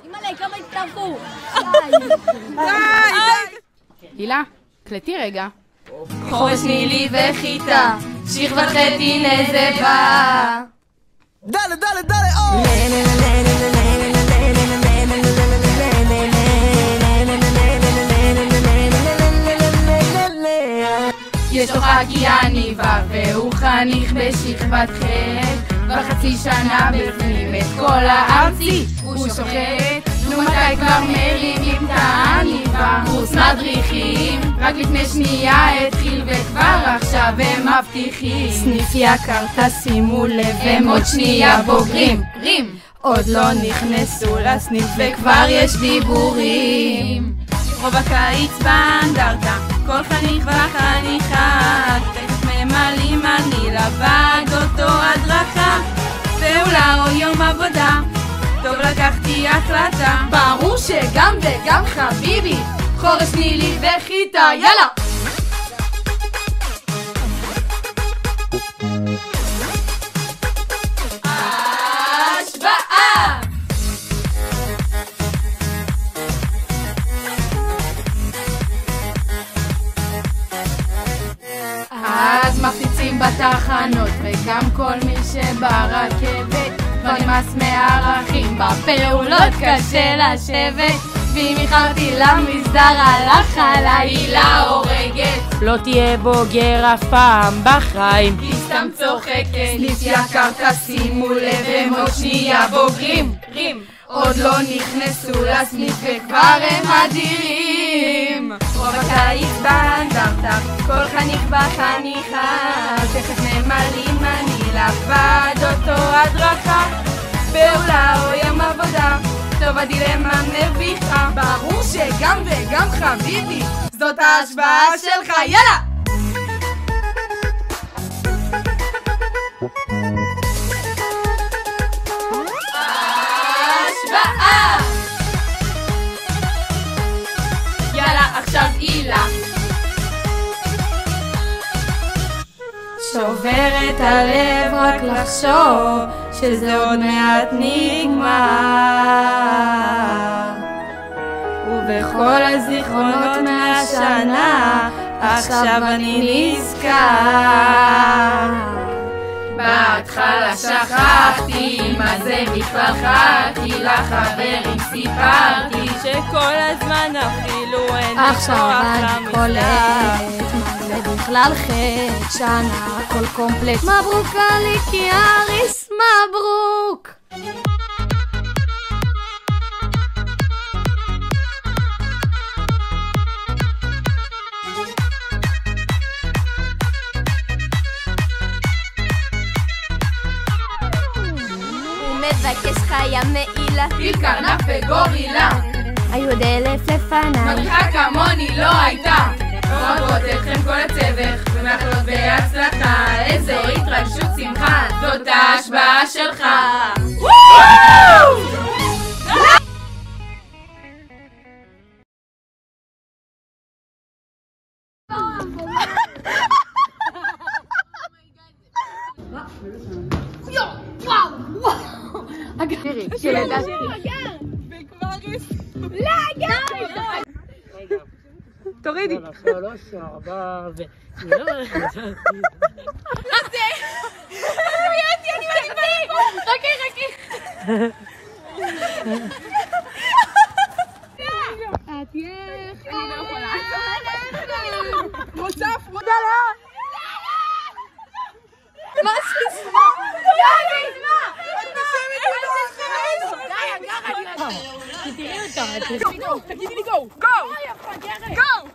אימא'לה, כמה הצטרפו? די! הילה, קלטי רגע. חורש נילי וחיטה, שכבת חטי נזבה. דלה דלה דלה יש לו חקייה ניבה והוא חניך בשכבת ח' בחצי שנה בפנים את כל הארצי הוא שוחט. נו מתי כבר מרימים את העניבה? קורס מדריכים רק לפני שנייה התחיל וכבר עכשיו הם מבטיחים סניף יקר תשימו לב הם עוד שנייה בוגרים רים עוד לא נכנסו לסניף וכבר יש דיבורים רוב הקיץ באנדרטה כל חניך וחניכה תכף ממלאים אני לבד אותו הדרכה ואולי או יום עבודה טוב לקחתי החלטה ברור שגם וגם חביבי חורש נילי וחיטה יאללה השוואה אז מפציצים בתחנות וגם כל מי שברכבת כבר נמאס מערכים בפעולות קשה לשבת ואם איחרתי למסדר הלך עליי הילה הורגת לא תהיה בוגר אף פעם בחיים היא סתם צוחקת סניף יקר תשימו לב הם עוד שנייה בוגרים רים עוד לא נכנסו לסניף וכבר הם אדירים רוב הקיץ באנדרטה כל חניך בחניכה תכף ממלאים אני לבד אותו הדרכה פעולה או יום עבודה טוב הדילמה מביכה ברור שגם וגם חביבי זאת ההשוואה שלך יאללה השוואה יאללה עכשיו הילה שובר את הלב רק לחשוב שזה עוד מעט נגמר ובכל הזיכרונות מהשנה עכשיו אני נזכר בהתחלה שכחתי מה זה בכלל חכי לחברים סיפרתי שכל הזמן אפילו אין עכשיו אני קולט מה זה בכלל חטא שנה הכל קומפלט מברוק עליק יאריס מברוק מבקש חיה מעילה פיל קרנף וגורילה היו עוד 1000 לפניי מדריכה כמוני לא הייתה אוהבות אתכם כל הצוות ומאחלות בהצלחה איזו התרגשות שמחה זאת ההשוואה שלך תראי, שלדעת תורידי 3, 4 חכי את יח אני לא יכולה מוצף מודלה מה סיסמה? תראי אותה תגידי לי גו! גו! גו!